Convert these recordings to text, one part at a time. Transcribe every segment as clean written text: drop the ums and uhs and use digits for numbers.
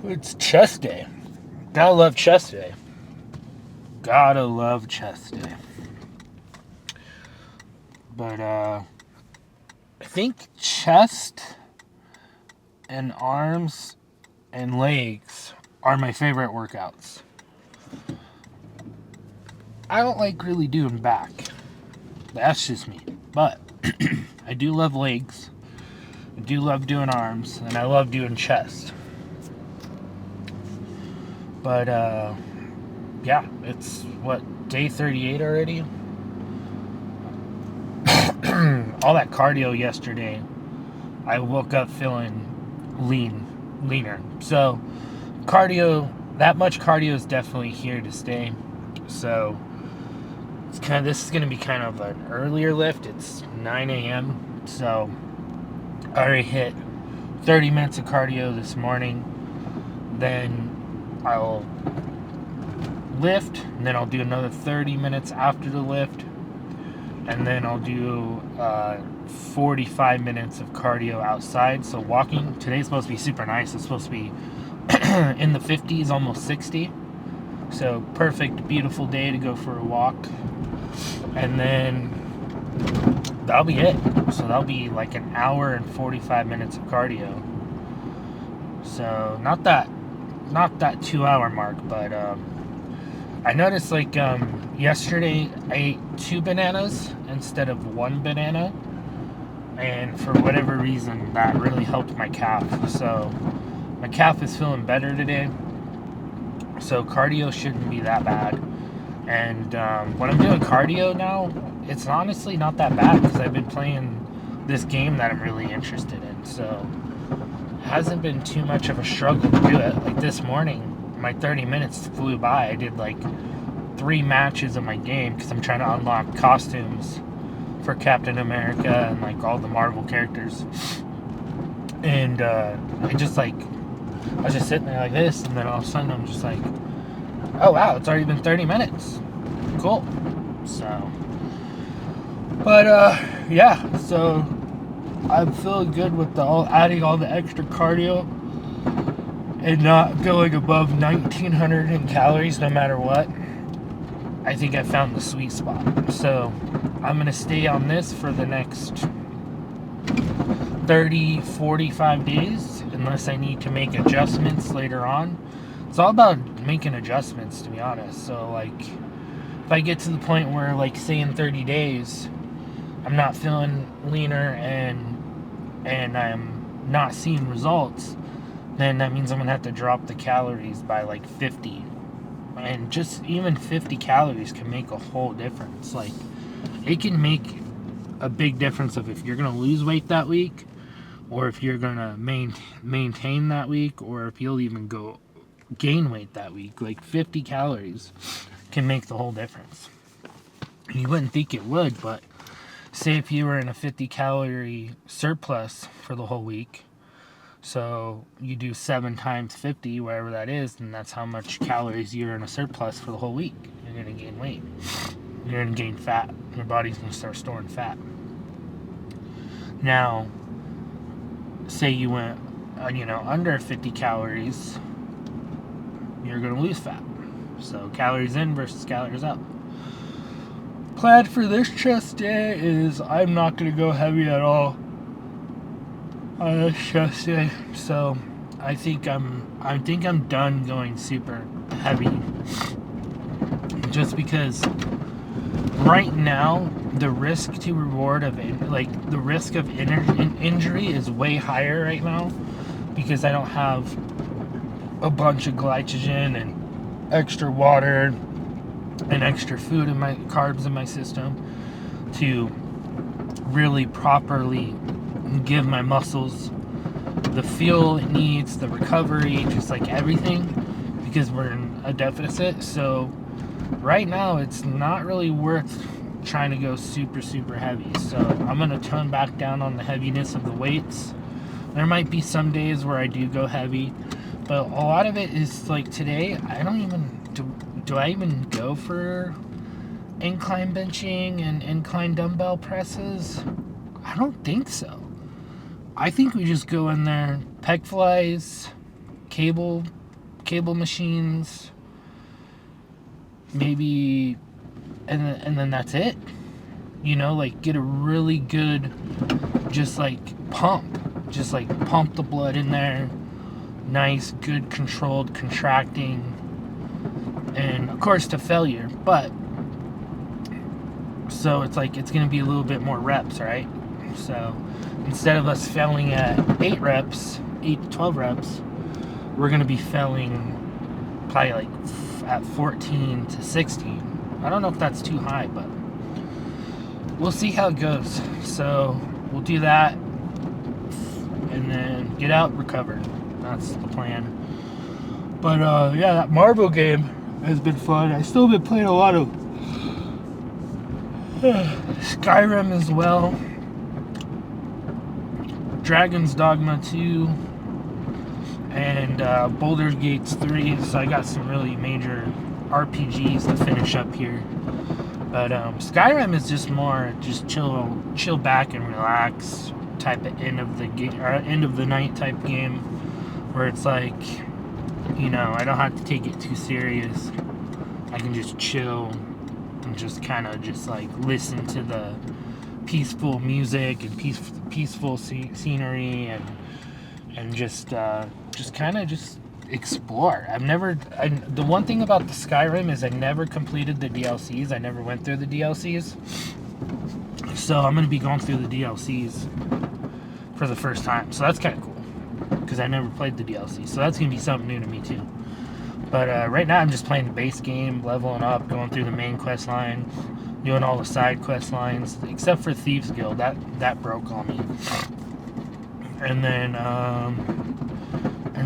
It's chest day. Gotta love chest day. Gotta love chest day. But I think chest and arms and legs are my favorite workouts. I don't like really doing back. That's just me. But I do love legs. I do love doing arms, and I love doing chest. But yeah, it's what, day 38 already? All that cardio yesterday, I woke up feeling leaner. So that much cardio is definitely here to stay. So this is going to be kind of an earlier lift. It's 9 a.m. So I already hit 30 minutes of cardio this morning. Then I'll lift, and then I'll do another 30 minutes after the lift, and then I'll do 45 minutes of cardio outside. So walking. Today's supposed to be super nice. It's supposed to be in the 50s, almost 60. So perfect, beautiful day to go for a walk. And then that'll be it. So that'll be like an hour and 45 minutes of cardio. So not that 2-hour mark, but I noticed yesterday I ate 2 bananas instead of 1 banana, and for whatever reason that really helped my calf. So my calf is feeling better today, so cardio shouldn't be that bad. And when I'm doing cardio now, it's honestly not that bad because I've been playing this game that I'm really interested in, so it hasn't been too much of a struggle to do it. Like this morning, my 30 minutes flew by. I did like 3 matches of my game because I'm trying to unlock costumes for Captain America and like all the Marvel characters. And I was just sitting there like this, and then all of a sudden I'm just like, oh wow, it's already been 30 minutes. Cool. So, but yeah, so I'm feeling good with adding all the extra cardio and not going above 1,900 in calories no matter what. I think I found the sweet spot. So I'm going to stay on this for the next 30, 45 days unless I need to make adjustments later on. It's all about making adjustments, to be honest. So like if I get to the point where, like, say in 30 days I'm not feeling leaner and I'm not seeing results, then that means I'm going to have to drop the calories by like 50. And just even 50 calories can make a whole difference. Like, it can make a big difference of if you're going to lose weight that week, or if you're going to maintain that week, or if you'll even go gain weight that week. Like 50 calories can make the whole difference. You wouldn't think it would, but say if you were in a 50 calorie surplus for the whole week, so you do 7 times 50, whatever that is, and that's how much calories you're in a surplus for the whole week. You're going to gain weight. You're going to gain fat. Your body's going to start storing fat. Now, say you went under 50 calories, you're going to lose fat. So calories in versus calories out. Plan for this chest day is I'm not going to go heavy at all on this chest day. So I think I'm done going super heavy, just because right now the risk to reward of the risk of injury is way higher right now, because I don't have a bunch of glycogen and extra water and extra food in my carbs in my system to really properly give my muscles the fuel it needs, the recovery, just like everything, because we're in a deficit. So right now it's not really worth trying to go super heavy. So I'm going to tone back down on the heaviness of the weights. There might be some days where I do go heavy, but a lot of it is like today, I don't even do I even go for incline benching and incline dumbbell presses? I don't think so. I think we just go in there, pec flies, cable machines, maybe, and then that's it. You know, like get a really good, just like pump the blood in there, nice, good, controlled contracting, and of course to failure. But so it's like it's going to be a little bit more reps, right? So instead of us failing at 8 to 12 reps, we're going to be failing probably like at 14 to 16. I don't know if that's too high, but we'll see how it goes. So we'll do that and then get out, recover. That's the plan. But yeah, that Marvel game has been fun. I still been playing a lot of Skyrim as well, Dragon's Dogma 2, and Baldur's Gate 3. So I got some really major RPGs to finish up here. But Skyrim is just more just chill back and relax type of end of the night type game, where it's like, you know, I don't have to take it too serious. I can just chill and just kind of just like listen to the peaceful music and peaceful scenery and just kind of just explore. The one thing about the Skyrim is I never completed the DLCs. I never went through the DLCs. So I'm going to be going through the DLCs for the first time. So that's kind of cool because I never played the DLC. So that's going to be something new to me too. But right now I'm just playing the base game, leveling up, going through the main quest line, doing all the side quest lines, except for Thieves Guild. That broke on me. And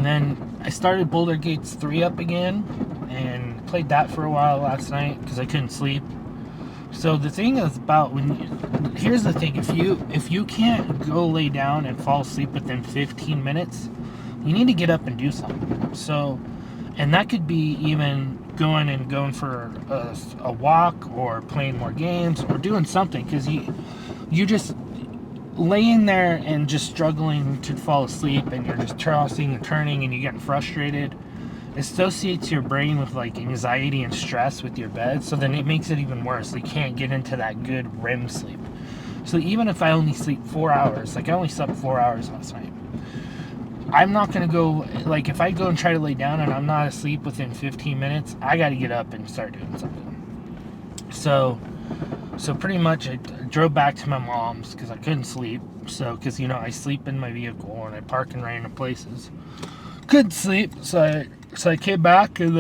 then I started Baldur's Gate 3 up again and played that for a while last night because I couldn't sleep. So the thing is about here's the thing, if you can't go lay down and fall asleep within 15 minutes, you need to get up and do something. So, and that could be even going for a walk or playing more games or doing something, because you just laying there and just struggling to fall asleep and you're just tossing and turning and you're getting frustrated associates your brain with like anxiety and stress with your bed, so then it makes it even worse. You can't get into that good REM sleep. So even if I only sleep 4 hours, like I only slept 4 hours last night, I'm not going to go, like if I go and try to lay down and I'm not asleep within 15 minutes, I got to get up and start doing something. So pretty much I drove back to my mom's because I couldn't sleep. So, because, you know, I sleep in my vehicle and I park in random places. Couldn't sleep, so I came back and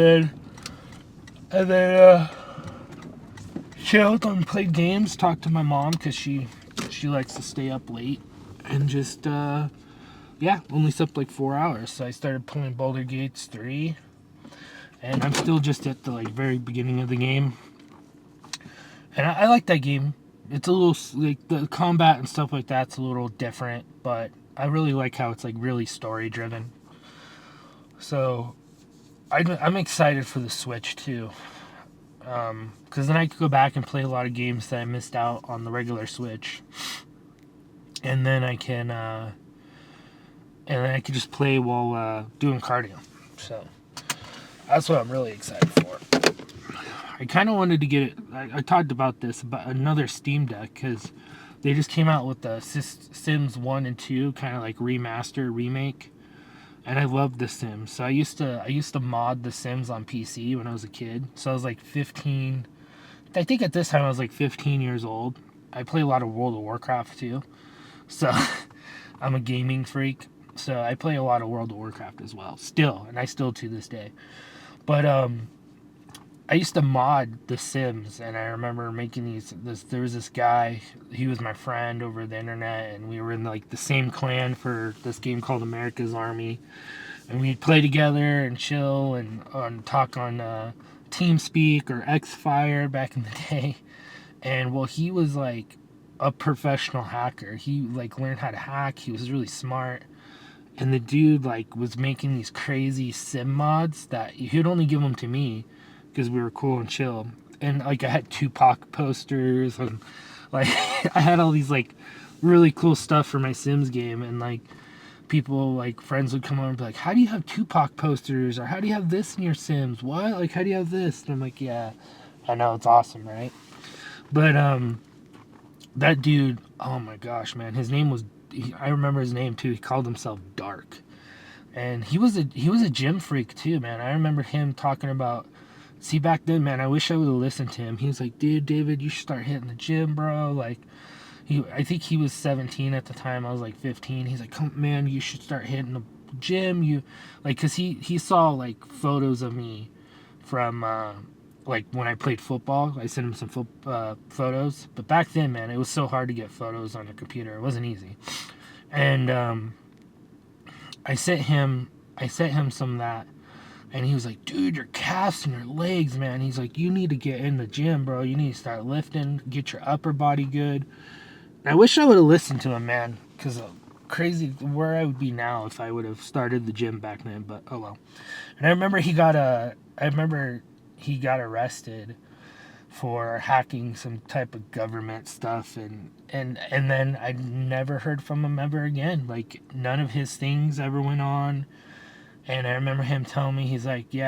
then chilled and played games, talked to my mom because she likes to stay up late, and just only slept like 4 hours. So I started playing Baldur's Gate 3, and I'm still just at the like very beginning of the game. And I like that game. It's a little, like, the combat and stuff like that's a little different, but I really like how it's, like, really story-driven. So, I'm excited for the Switch, too. Because then I could go back and play a lot of games that I missed out on the regular Switch. And then I can just play while doing cardio. So, that's what I'm really excited for. I kind of wanted to get it. I talked about this, about another Steam Deck, because they just came out with the Sims 1 and 2, kind of like remaster, remake. And I love The Sims. So I used to mod The Sims on PC when I was a kid. So I was like 15. I think at this time I was like 15 years old. I play a lot of World of Warcraft too. So I'm a gaming freak. So I play a lot of World of Warcraft as well. Still, and I still to this day. But I used to mod The Sims, and I remember making there was this guy, he was my friend over the internet, and we were in like the same clan for this game called America's Army, and we'd play together and chill and talk on TeamSpeak or Xfire back in the day. And well, he was like a professional hacker. He like learned how to hack. He was really smart. And the dude like was making these crazy sim mods that he'd only give them to me because we were cool and chill. And like I had Tupac posters and like I had all these like really cool stuff for my Sims game. And like people, like friends would come over and be like, how do you have Tupac posters, or how do you have this in your Sims? What? Like, how do you have this? And I'm like, yeah, I know, it's awesome, right? But that dude, oh my gosh, man, his name was, I remember his name too. He called himself Dark, and he was a gym freak too, man. I remember him talking about. See, back then, man, I wish I would have listened to him. He was like, dude, David, you should start hitting the gym, bro. Like, I think he was 17 at the time. I was like 15. He's like, come, man, you should start hitting the gym. You, like, cause he saw like photos of me from, like when I played football. I sent him some photos. But back then, man, it was so hard to get photos on the computer. It wasn't easy. And I sent him some of that. And he was like, dude, your calves and your legs, man. He's like, you need to get in the gym, bro. You need to start lifting, get your upper body good. And I wish I would have listened to him, man. Because crazy where I would be now if I would have started the gym back then. But oh well. And I remember he got arrested for hacking some type of government stuff, and then I never heard from him ever again. Like, none of his things ever went on. And I remember him telling me, he's like, the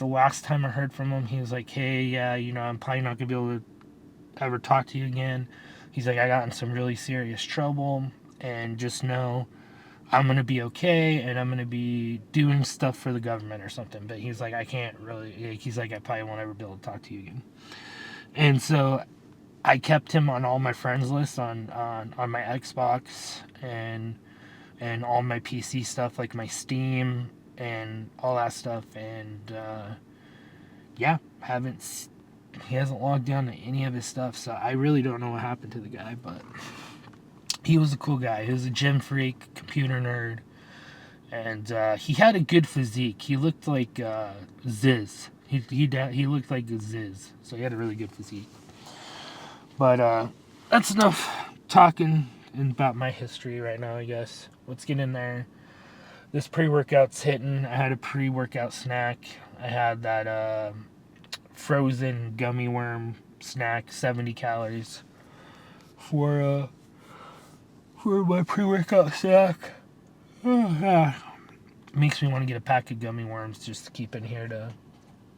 last time I heard from him, he was like, hey, yeah, I'm probably not going to be able to ever talk to you again. He's like, I got in some really serious trouble, and just know I'm going to be okay, and I'm going to be doing stuff for the government or something. But he's like, I can't really, like, he's like, I probably won't ever be able to talk to you again. And so I kept him on all my friends lists on my Xbox, and all my PC stuff, like my Steam and all that stuff. And yeah, he hasn't logged on to any of his stuff, so I really don't know what happened to the guy. But he was a cool guy. He was a gym freak, computer nerd, and he had a good physique. He looked like Ziz. He looked like Ziz, so he had a really good physique. But that's enough talking about my history right now, I guess. Let's get in there. This pre-workout's hitting. I had a pre-workout snack. I had that frozen gummy worm snack, 70 calories for my pre-workout snack. Oh, yeah. Makes me want to get a pack of gummy worms just to keep in here to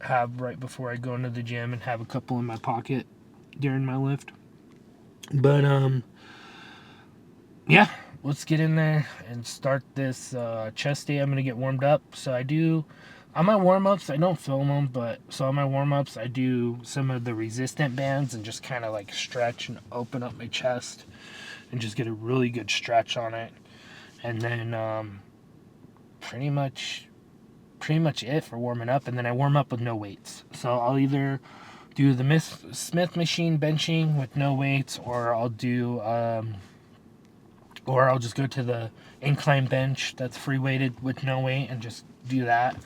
have right before I go into the gym, and have a couple in my pocket during my lift. But yeah, let's get in there and start this chest day. I'm going to get warmed up. So on my warm-ups, I don't film them, but so on my warm-ups, I do some of the resistant bands and just kind of like stretch and open up my chest and just get a really good stretch on it. And then pretty much it for warming up. And then I warm up with no weights. So I'll either do the Smith machine benching with no weights, or I'll just go to the incline bench that's free weighted with no weight and just do that.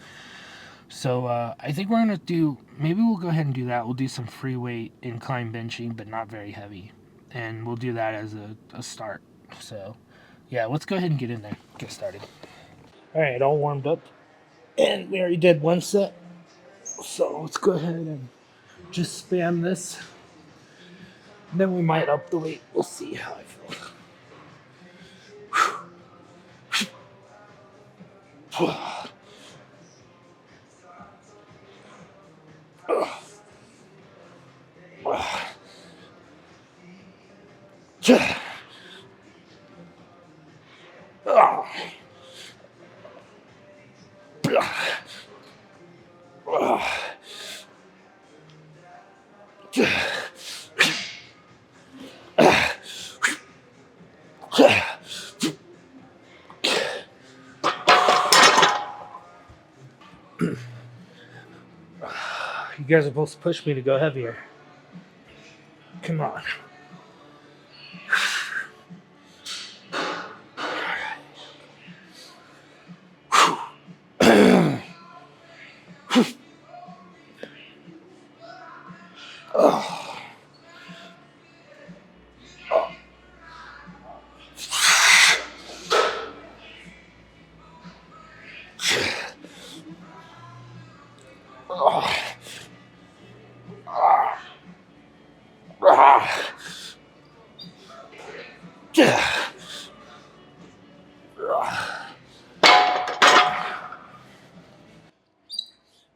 So I think we're going to maybe we'll go ahead and do that. We'll do some free weight incline benching, but not very heavy. And we'll do that as a start. So yeah, let's go ahead and get in there. Get started. All right, all warmed up. And we already did one set. So let's go ahead and just spam this. Then we might up the weight. We'll see how I feel. You guys are supposed to push me to go heavier. Come on.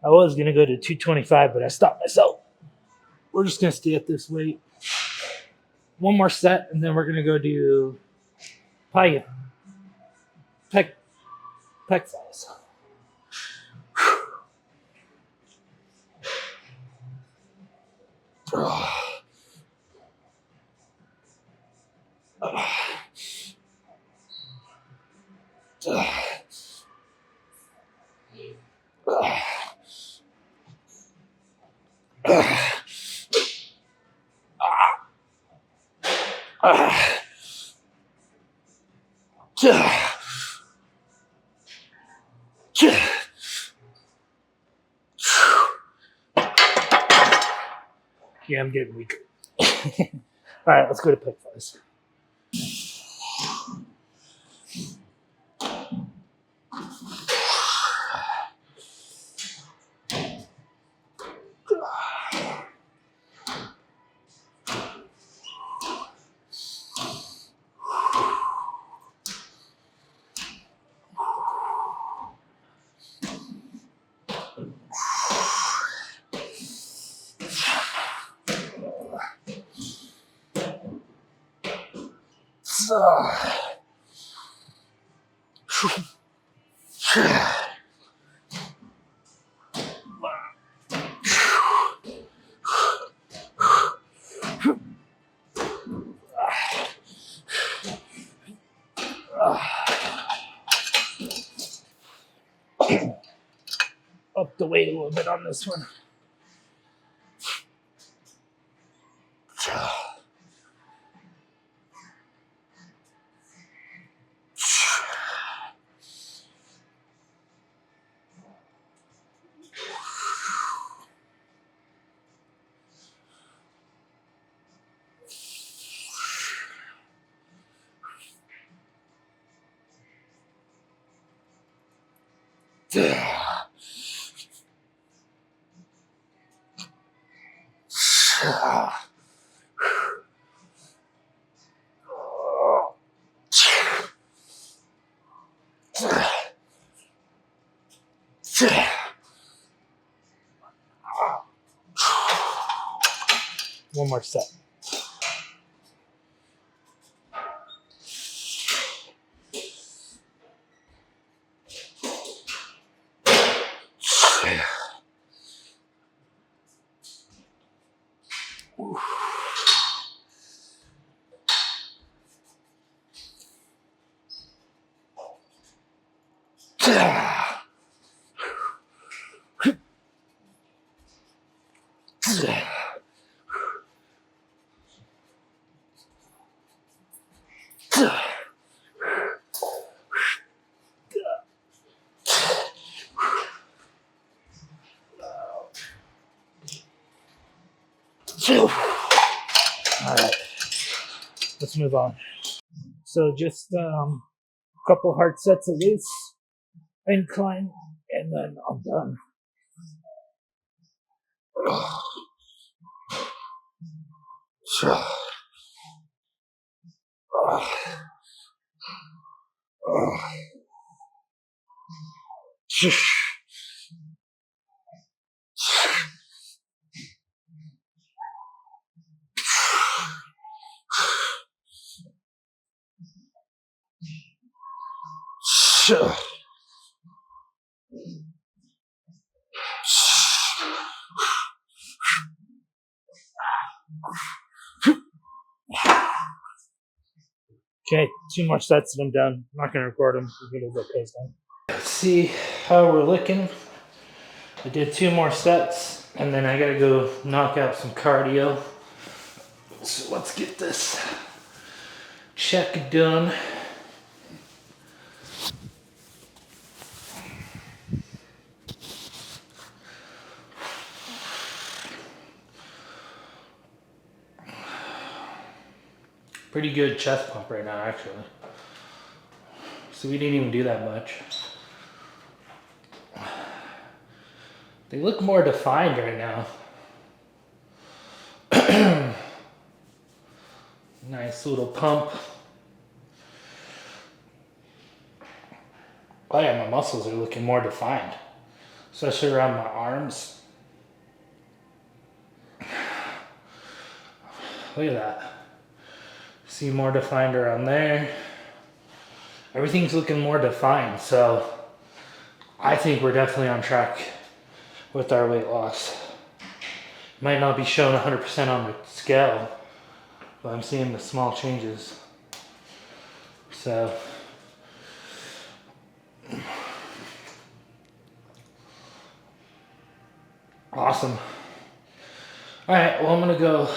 I was gonna go to 225, but I stopped myself. We're just gonna stay at this weight. One more set, and then we're gonna go do pec pec pec flies. Yeah, I'm getting weaker. All right, let's go to pec flies. Up the weight a little bit on this one. One more set. All right, let's move on. So just a couple hard sets of this incline, and then I'm done. Okay, 2 more sets and I'm done. I'm not going to record them. We're going to go pace them. Let's see how we're looking. I did 2 more sets and then I got to go knock out some cardio. So let's get this check done. Pretty good chest pump right now, actually. So we didn't even do that much. They look more defined right now. Nice little pump. Oh yeah, my muscles are looking more defined. especially around my arms. Look at that. See more defined around there. Everything's looking more defined, so I think we're definitely on track with our weight loss. Might not be showing 100% on the scale, but I'm seeing the small changes. So awesome. All right, well, I'm gonna go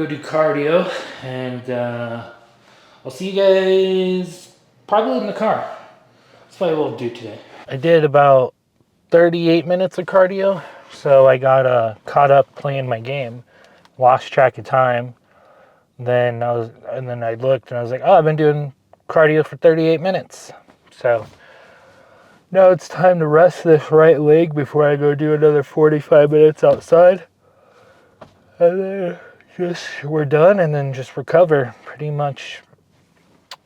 do cardio, and I'll see you guys probably in the car. That's probably what we'll do today. I did about 38 minutes of cardio, so I got caught up playing my game, lost track of time. Then I looked and I was like, oh, I've been doing cardio for 38 minutes. So now it's time to rest this right leg before I go do another 45 minutes outside. And then we're done, and then just recover. Pretty much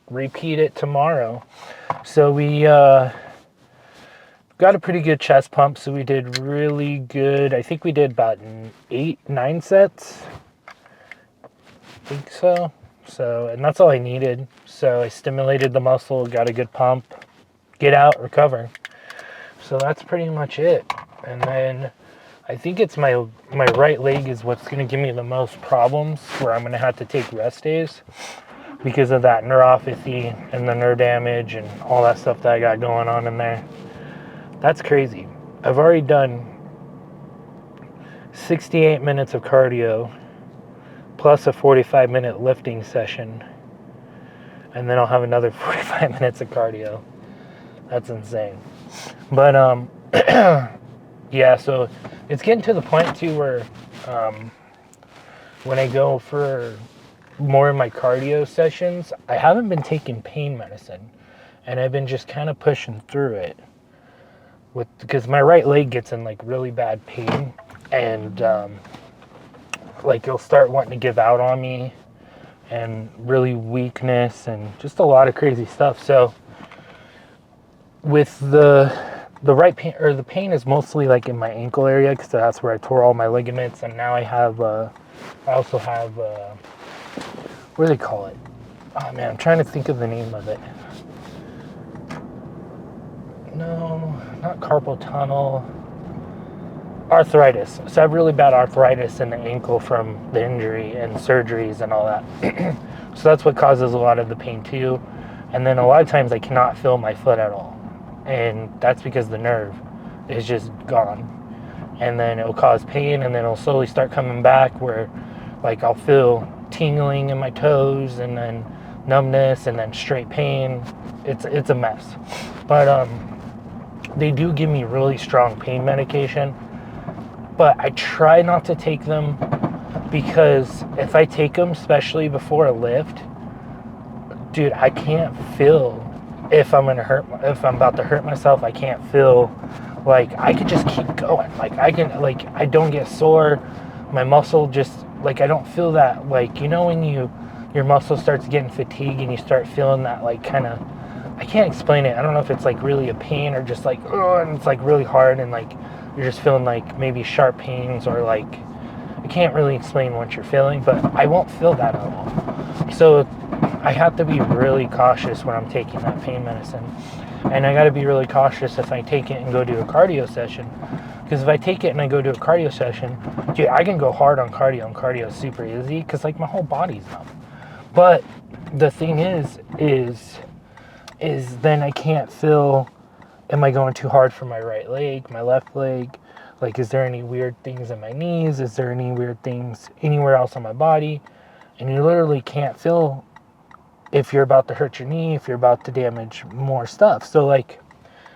repeat it tomorrow. So we got a pretty good chest pump, so we did really good. I think we did about 9 sets. I think so. And that's all I needed. So I stimulated the muscle, got a good pump, get out, recover. So that's pretty much it. And then I think it's my right leg is what's going to give me the most problems, where I'm going to have to take rest days because of that neuropathy and the nerve damage and all that stuff that I got going on in there. That's crazy. I've already done 68 minutes of cardio plus a 45-minute lifting session, and then I'll have another 45 minutes of cardio. That's insane. But yeah, so it's getting to the point too where when I go for more of my cardio sessions, I haven't been taking pain medicine, and I've been just kind of pushing through it because my right leg gets in like really bad pain, and like it'll start wanting to give out on me, and really weakness and just a lot of crazy stuff. So with the right pain, or the pain is mostly like in my ankle area, because that's where I tore all my ligaments, and now I also have what do they call it? Oh man, I'm trying to think of the name of it. No, not carpal tunnel. Arthritis. So I have really bad arthritis in the ankle from the injury and surgeries and all that. So that's what causes a lot of the pain too. And then a lot of times I cannot feel my foot at all. And that's because the nerve is just gone. And then it'll cause pain, and then it'll slowly start coming back where like I'll feel tingling in my toes, and then numbness, and then straight pain. It's a mess. But they do give me really strong pain medication. But I try not to take them, because if I take them, especially before a lift, dude, I can't feel if I'm about to hurt myself. I can't feel, like, I could just keep going. Like, I don't get sore. My muscle just, like, I don't feel that, like, you know, when your muscle starts getting fatigued and you start feeling that, like, kind of, I can't explain it. I don't know if it's, like, really a pain or just, like, oh, and it's, like, really hard, and, like, you're just feeling like maybe sharp pains, or like, I can't really explain what you're feeling, but I won't feel that at all. So I have to be really cautious when I'm taking that pain medicine. And I got to be really cautious if I take it and go do a cardio session. Because if I take it and I go do a cardio session, dude, I can go hard on cardio, and cardio is super easy because like my whole body's numb. But the thing is then I can't feel, am I going too hard for my right leg, my left leg? Like, is there any weird things in my knees? Is there any weird things anywhere else on my body? And you literally can't feel if you're about to hurt your knee, if you're about to damage more stuff. So like,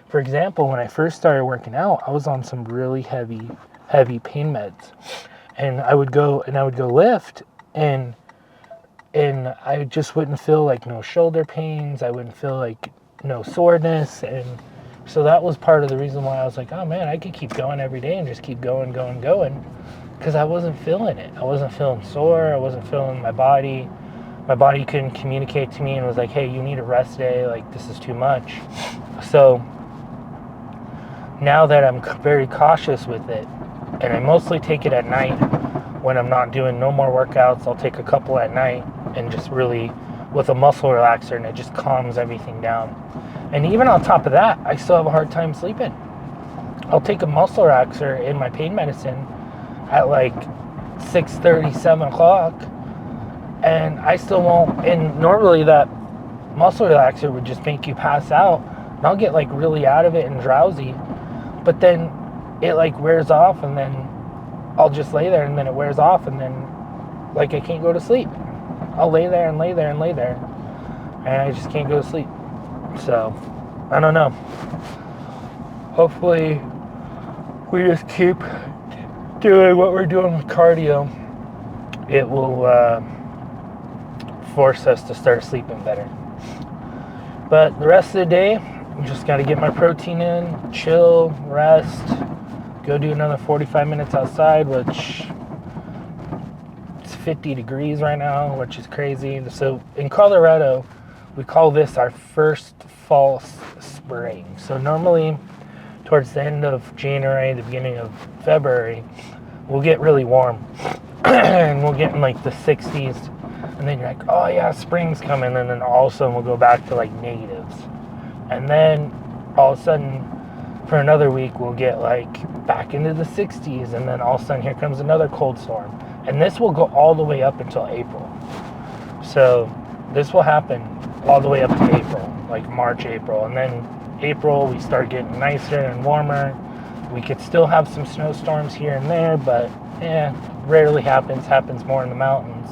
for example, when I first started working out, I was on some really heavy pain meds. And I would go lift, and I just wouldn't feel like no shoulder pains. I wouldn't feel like no soreness. And so that was part of the reason why I was like, oh man, I could keep going every day and just keep going, because I wasn't feeling it. I wasn't feeling sore. I wasn't feeling my body. My body couldn't communicate to me and was like, hey, you need a rest day. Like, this is too much. So now that I'm very cautious with it, and I mostly take it at night when I'm not doing no more workouts, I'll take a couple at night and just really with a muscle relaxer, and it just calms everything down. And even on top of that, I still have a hard time sleeping. I'll take a muscle relaxer in my pain medicine at like 6:30, 7 o'clock, and I still won't. And normally that muscle relaxer would just make you pass out, and I'll get like really out of it and drowsy, but then it like wears off, and then I'll just lay there, and then it wears off, and then like I can't go to sleep. I'll lay there and lay there and lay there, and I just can't go to sleep. So I don't know. Hopefully we just keep doing what we're doing with cardio. It will force us to start sleeping better. But the rest of the day, I just got to get my protein in, chill, rest, go do another 45 minutes outside, which it's 50 degrees right now, which is crazy. So in Colorado, we call this our first false spring. So normally towards the end of January, the beginning of February, we'll get really warm and we'll get in like the 60s, and then you're like, oh yeah, spring's coming, and then all of a sudden we'll go back to like negatives, and then all of a sudden for another week we'll get like back into the 60s, and then all of a sudden here comes another cold storm, and this will go all the way up until April. So this will happen all the way up to April, like March, April, and then April we start getting nicer and warmer. We could still have some snowstorms here and there, but rarely happens more in the mountains.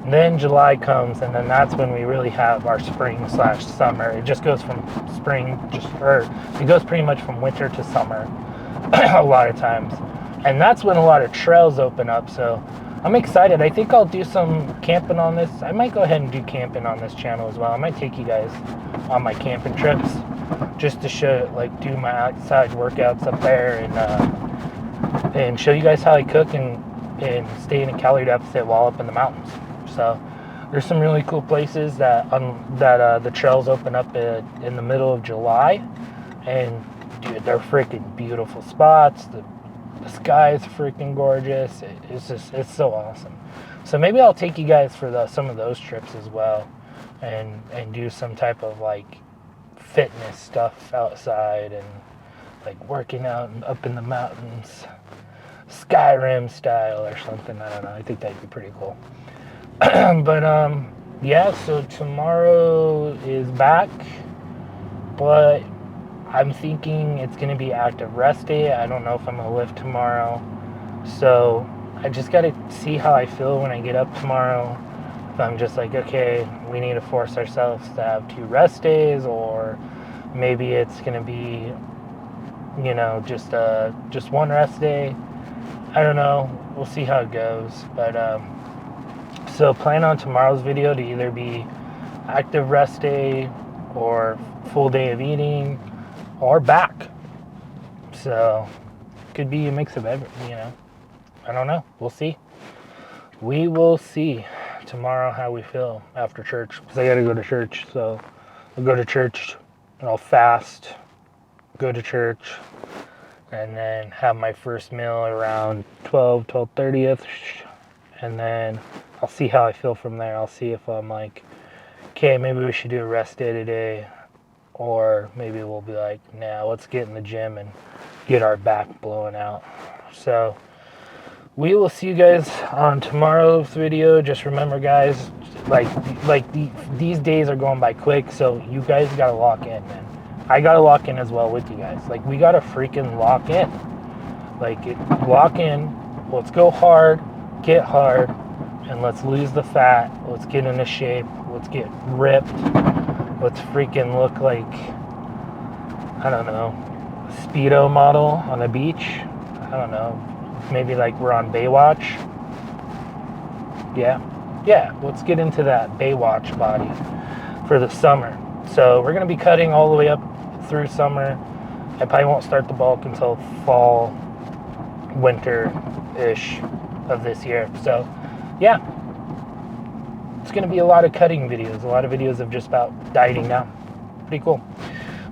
And then July comes, and then that's when we really have our spring/summer. It just goes from spring, it goes pretty much from winter to summer a lot of times. And that's when a lot of trails open up, so I'm excited. I think I'll do some camping on this. I might go ahead and do camping on this channel as well. I might take you guys on my camping trips just to show, like, do my outside workouts up there, and show you guys how I cook and stay in a calorie deficit while up in the mountains. So there's some really cool places that the trails open up in the middle of July, and dude, they're freaking beautiful spots. The sky is freaking gorgeous. It's so awesome. So maybe I'll take you guys for some of those trips as well, and do some type of like fitness stuff outside, and like working out and up in the mountains, Skyrim style or something. I don't know. I think that'd be pretty cool. But yeah. So tomorrow is back, but I'm thinking it's going to be active rest day. I don't know if I'm going to lift tomorrow. So I just got to see how I feel when I get up tomorrow. If I'm just like, okay, we need to force ourselves to have 2 rest days, or maybe it's going to be, just 1 rest day. I don't know. We'll see how it goes. But so plan on tomorrow's video to either be active rest day or full day of eating, or back. So could be a mix of everything, I don't know. We'll see. We will see tomorrow how we feel after church, because I gotta go to church. So I'll go to church and I'll fast, go to church, and then have my first meal around 12:30ish, and then I'll see how I feel from there. I'll see if I'm like, okay, maybe we should do a rest day today, or maybe we'll be like, nah, let's get in the gym and get our back blowing out. So we will see you guys on tomorrow's video. Just remember, guys, these days are going by quick, so you guys gotta lock in, man. I gotta lock in as well with you guys. Like, we gotta freaking lock in. Lock in. Let's go hard, get hard, and let's lose the fat. Let's get into shape. Let's get ripped. Let's freaking look like, I don't know, a Speedo model on a beach. I don't know. Maybe like we're on Baywatch. Yeah, let's get into that Baywatch body for the summer. So we're going to be cutting all the way up through summer. I probably won't start the bulk until fall, winter-ish of this year. So yeah, it's going to be a lot of cutting videos, a lot of videos of just about dieting now. Pretty cool.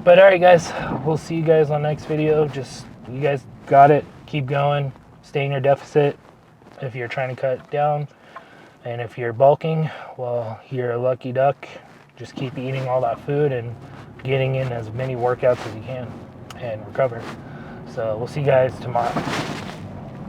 But all right, guys, we'll see you guys on next video. Just, you guys got it. Keep going. Stay in your deficit if you're trying to cut down. And if you're bulking, well, you're a lucky duck. Just keep eating all that food and getting in as many workouts as you can and recover. So we'll see you guys tomorrow.